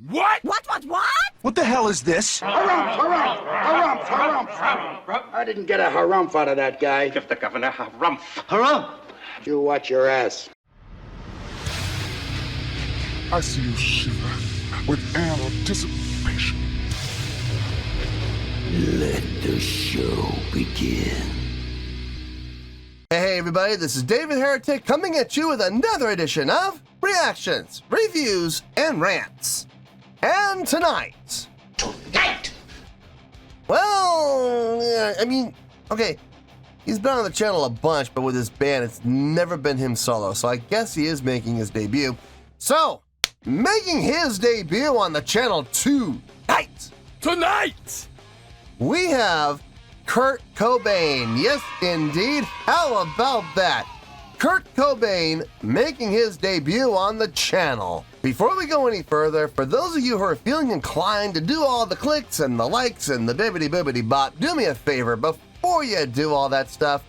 What? What? What the hell is this? Harumph. I didn't get a harumph out of that guy. Give the governor harumph. Harumph! You watch your ass. I see you shiver with anticipation. Let the show begin. Hey everybody, this is David Heretic coming at you with another edition of Reactions, Reviews, and Rants. And tonight... Well, okay, he's been on the channel a bunch, but with his band, it's never been him solo, so I guess he is making his debut. So, making his debut on the channel tonight, we have Kurt Cobain. Yes, indeed. How about that? Kurt Cobain making his debut on the channel. Before we go any further, for those of you who are feeling inclined to do all the clicks and the likes and the bibbity-bibbity bop, do me a favor. Before you do all that stuff,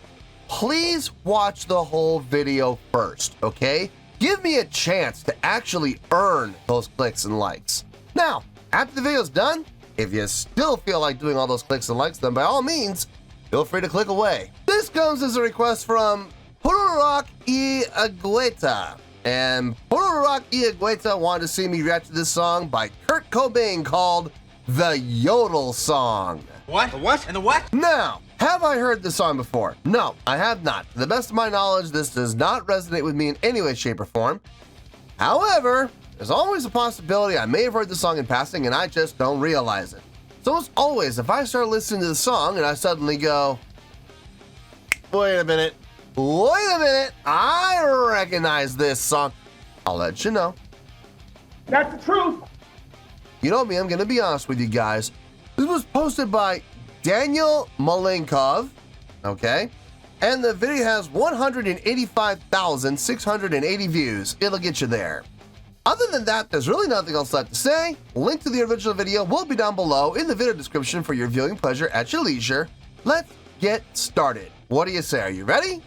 please watch the whole video first, okay? Give me a chance to actually earn those clicks and likes. Now, after the video's done, if you still feel like doing all those clicks and likes, then by all means, feel free to click away. This comes as a request from Rock y Agueta. And Rock y Agueta wanted to see me react to this song by Kurt Cobain called The Yodel Song. What? The what? And the what? Now, have I heard this song before? No, I have not. To the best of my knowledge, this does not resonate with me in any way, shape, or form. However, there's always a possibility I may have heard the song in passing and I just don't realize it. So as always, if I start listening to the song and I suddenly go, wait a minute, I recognize this song, I'll let you know. That's the truth. You know me, I'm gonna be honest with you guys. This was posted by Daniel Malenkov, okay? And the video has 185,680 views. It'll get you there. Other than that, there's really nothing else left to say. Link to the original video will be down below in the video description for your viewing pleasure at your leisure. Let's get started. What do you say? Are you ready?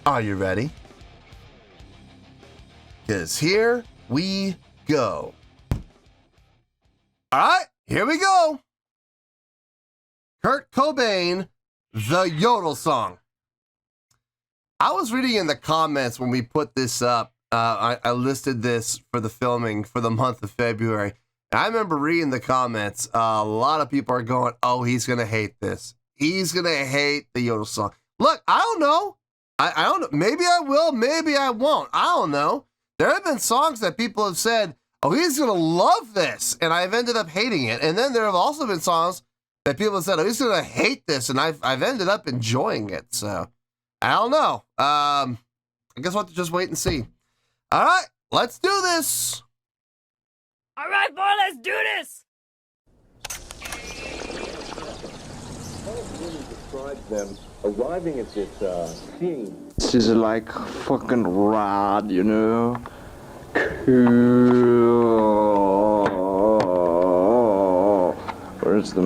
Are you ready? 'Cause here we go. All right, here we go. Kurt Cobain, The Yodel Song. I was reading in the comments when we put this up. I listed this for the filming for the month of February. And I remember reading the comments. A lot of people are going, oh, he's going to hate this. He's going to hate the Yodel Song. Look, I don't know. I don't know. Maybe I will. Maybe I won't. I don't know. There have been songs that people have said, oh, he's going to love this. And I've ended up hating it. And then there have also been songs that people have said, oh, he's going to hate this. And I've ended up enjoying it. So I don't know. I guess we'll have to just wait and see. All right, let's do this. All right, boy, let's do this. Describes them arriving at this scene. This is like fucking rad, you know? Cool. Where's the...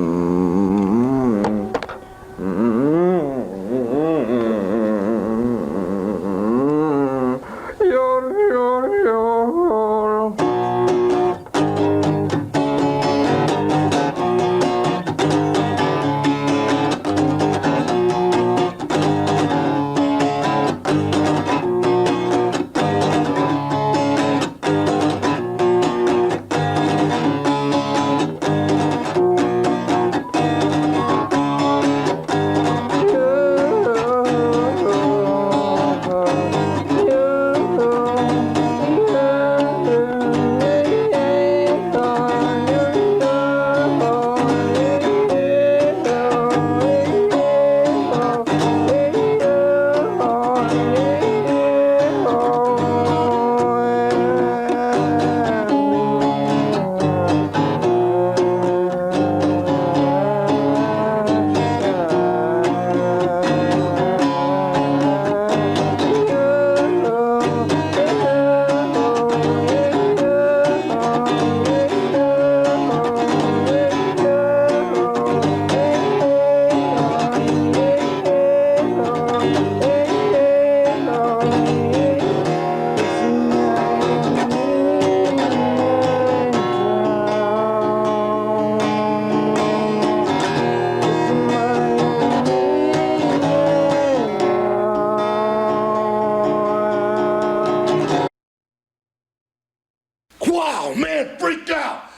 Wow, man, freaked out.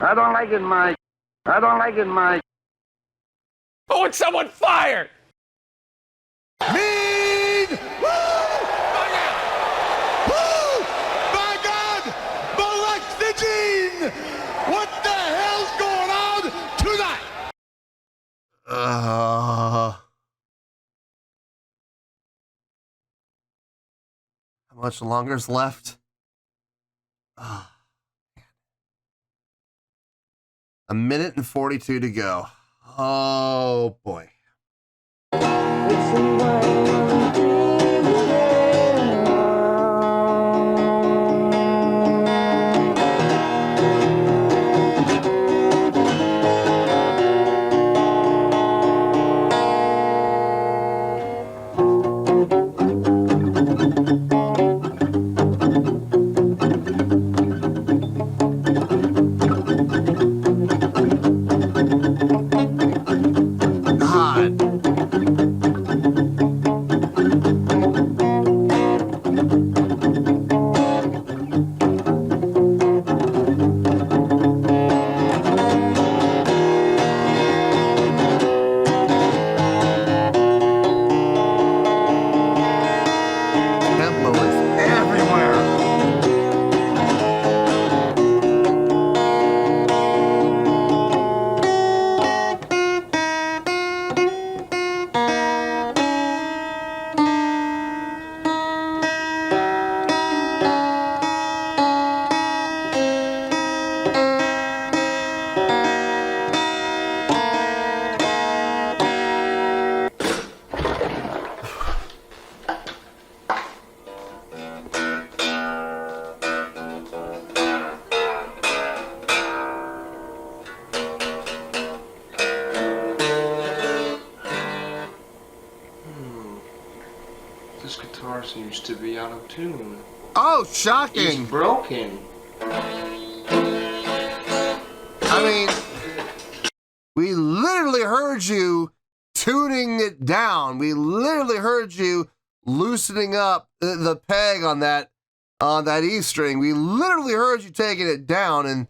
I don't like it, Mike. I don't like it, Mike. Oh, and someone fired! Mean! Woo! Woo! My God! Molestigine! What the hell's going on tonight? How much longer's left? Ah, a minute and 42 to go. Oh boy. This guitar seems to be out of tune. Oh, shocking! It's broken. I mean, we literally heard you tuning it down. We literally heard you loosening up the peg on that E string. We literally heard you taking it down, and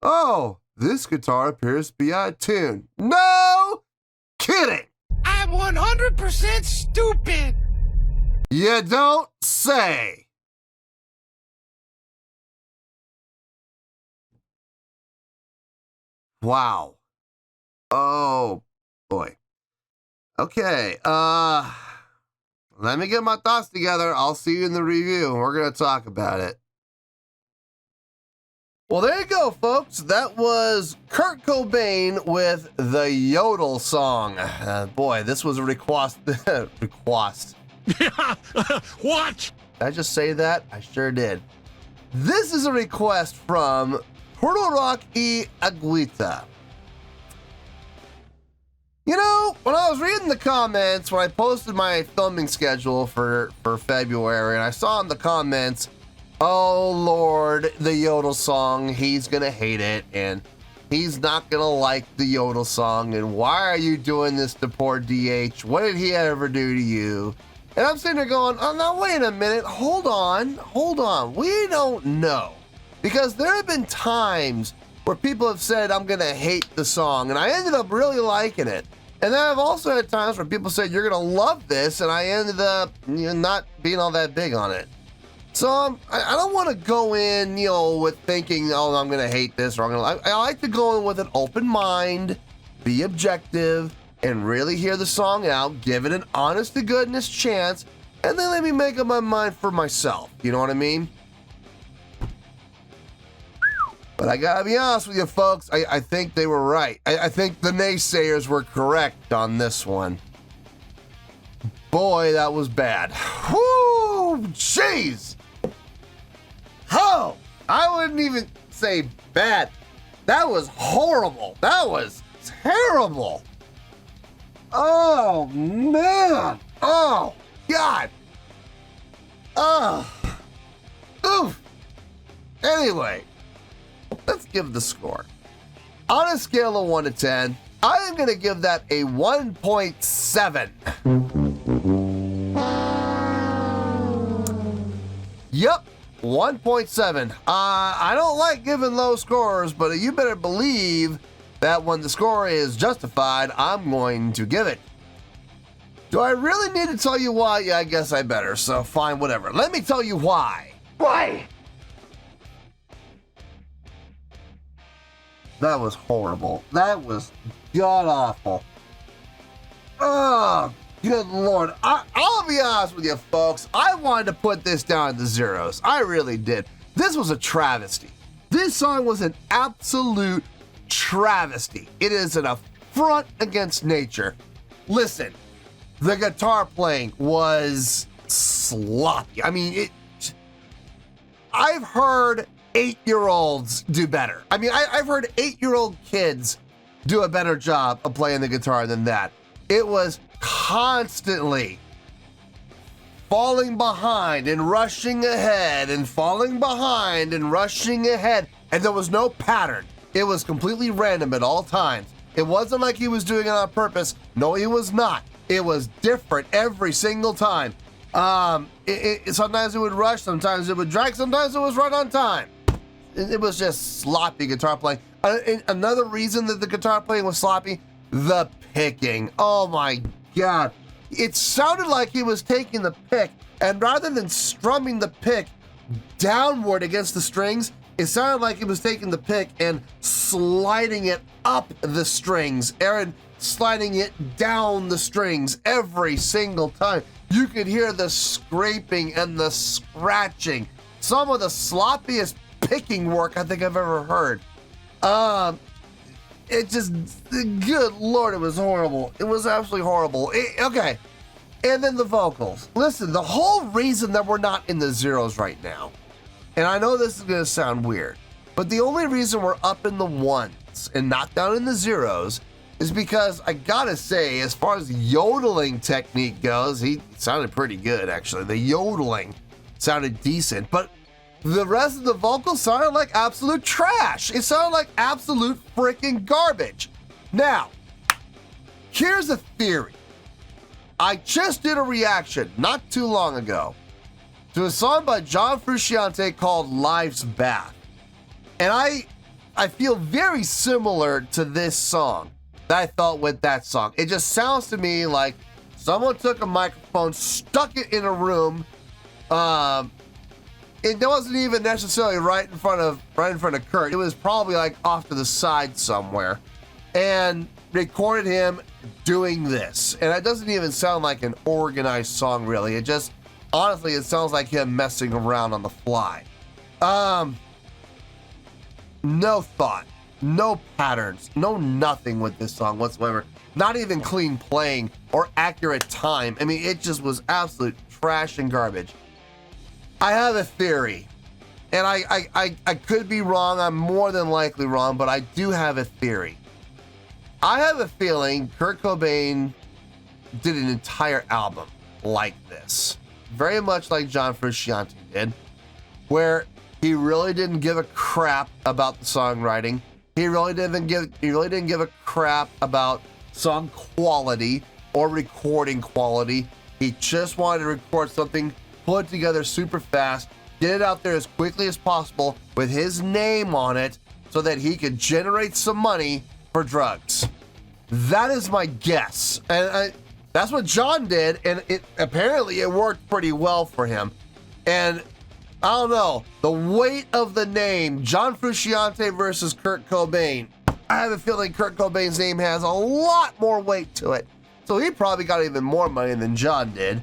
oh, this guitar appears to be out of tune. No kidding! I'm 100% stupid. You don't say. Wow. Oh boy. Okay. Let me get my thoughts together. I'll see you in the review. We're going to talk about it. Well, there you go, folks. That was Kurt Cobain with the Yodel Song. Boy, this was a request. Request. What? Did I just say that? I sure did. This is a request from Puro Rock y Agüita. You know, when I was reading the comments, when I posted my filming schedule for February, and I saw in the comments, oh Lord, the Yodel Song, he's gonna hate it, and he's not gonna like the Yodel Song, and why are you doing this to poor DH? What did he ever do to you? And I'm sitting there going, oh, now wait a minute, hold on. We don't know. Because there have been times where people have said, I'm gonna hate the song, and I ended up really liking it. And then I've also had times where people said, you're gonna love this, and I ended up not being all that big on it. So I don't want to go in, with thinking, oh, I'm gonna hate this, or I like to go in with an open mind, be objective, and really hear the song out, give it an honest to goodness chance, and then let me make up my mind for myself. You know what I mean? But I gotta be honest with you, folks, I think they were right. I think the naysayers were correct on this one. Boy, that was bad. Whoo! Jeez! Oh! I wouldn't even say bad. That was horrible. That was terrible. Oh, man. Oh, God. Oh. Oof. Anyway, let's give the score. On a scale of 1 to 10, I am going to give that a 1.7. Yep, 1.7. I don't like giving low scores, but you better believe that when the score is justified, I'm going to give it. Do I really need to tell you why? Yeah, I guess I better, so fine, whatever. Let me tell you why. Why? That was horrible. That was god-awful. Oh, good Lord. I'll be honest with you, folks. I wanted to put this down in the zeros. I really did. This was a travesty. This song was an absolute travesty. It is an affront against nature. Listen, the guitar playing was sloppy. I mean, I've heard 8-year-olds do better. I mean, I've heard 8-year-old kids do a better job of playing the guitar than that. It was constantly falling behind and rushing ahead and falling behind and rushing ahead, and there was no pattern. It was completely random at all times. It wasn't like he was doing it on purpose. No, he was not. It was different every single time. Sometimes it would rush, sometimes it would drag, sometimes it was right on time. It was just sloppy guitar playing. Another reason that the guitar playing was sloppy, the picking. Oh my God. It sounded like he was taking the pick, and rather than strumming the pick downward against the strings, it sounded like he was taking the pick and sliding it up the strings, and sliding it down the strings every single time. You could hear the scraping and the scratching. Some of the sloppiest picking work I think I've ever heard. It just, good Lord, it was horrible. It was absolutely horrible. Okay, and then the vocals. Listen, the whole reason that we're not in the zeros right now, and I know this is gonna sound weird, but the only reason we're up in the ones and not down in the zeros is because I gotta say, as far as yodeling technique goes, he sounded pretty good, actually. The yodeling sounded decent, but the rest of the vocals sounded like absolute trash. It sounded like absolute freaking garbage. Now, here's a theory. I just did a reaction not too long ago to a song by John Frusciante called Life's Bath. And I feel very similar to this song that I felt with that song. It just sounds to me like someone took a microphone, stuck it in a room. It wasn't even necessarily right in front of Kurt. It was probably like off to the side somewhere, and recorded him doing this. And it doesn't even sound like an organized song, really. It just, honestly, it sounds like him messing around on the fly. No thought, no patterns, no nothing with this song whatsoever. Not even clean playing or accurate time. I mean, it just was absolute trash and garbage. I have a theory, and I could be wrong. I'm more than likely wrong, but I do have a theory. I have a feeling Kurt Cobain did an entire album like this, very much like John Frusciante did, where he really didn't give a crap about the songwriting. He really didn't give a crap about song quality or recording quality. He just wanted to record something, put it together super fast, get it out there as quickly as possible with his name on it so that he could generate some money for drugs. That is my guess. And that's what John did, and apparently it worked pretty well for him. And I don't know, the weight of the name, John Frusciante versus Kurt Cobain, I have a feeling Kurt Cobain's name has a lot more weight to it. So he probably got even more money than John did.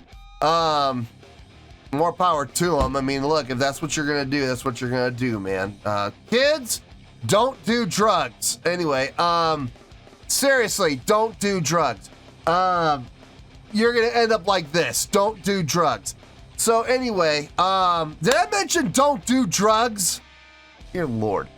More power to him. I mean, look, if that's what you're gonna do, that's what you're gonna do, man. Kids, don't do drugs. Anyway, seriously, don't do drugs. You're gonna end up like this. Don't do drugs. So anyway, did I mention don't do drugs? Dear Lord.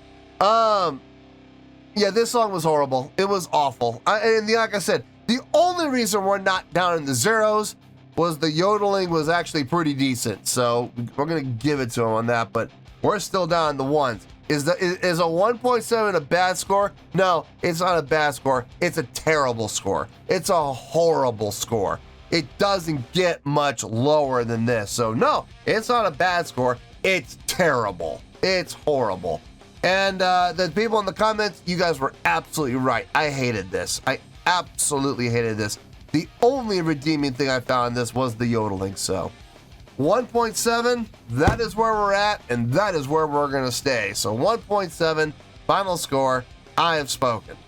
Yeah, this song was horrible. It was awful. And like I said, the only reason we're not down in the zeros was the yodeling was actually pretty decent. So we're gonna give it to him on that, but we're still down in the ones. Is a 1.7 a bad score? No, it's not a bad score. It's a terrible score. It's a horrible score. It doesn't get much lower than this. So no, it's not a bad score. It's terrible. It's horrible. And the people in the comments, you guys were absolutely right. I hated this. I absolutely hated this. The only redeeming thing I found in this was the yodeling. So 1.7, that is where we're at, and that is where we're going to stay. So 1.7, final score, I have spoken.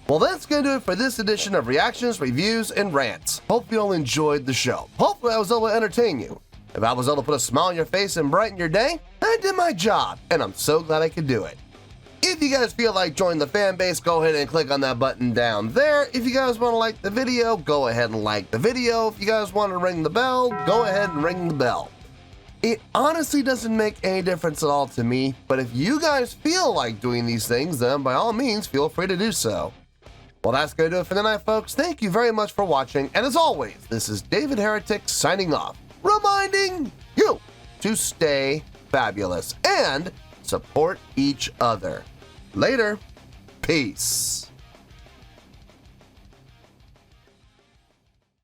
Well, that's going to do it for this edition of Reactions, Reviews, and Rants. Hope you all enjoyed the show. Hopefully I was able to entertain you. If I was able to put a smile on your face and brighten your day, I did my job, and I'm so glad I could do it. If you guys feel like joining the fan base, go ahead and click on that button down there. If you guys want to like the video, go ahead and like the video. If you guys want to ring the bell, go ahead and ring the bell. It honestly doesn't make any difference at all to me, but if you guys feel like doing these things, then by all means, feel free to do so. Well, that's going to do it for tonight, folks. Thank you very much for watching, and as always, this is David Heretic signing off, reminding you to stay fabulous and support each other. Later. Peace.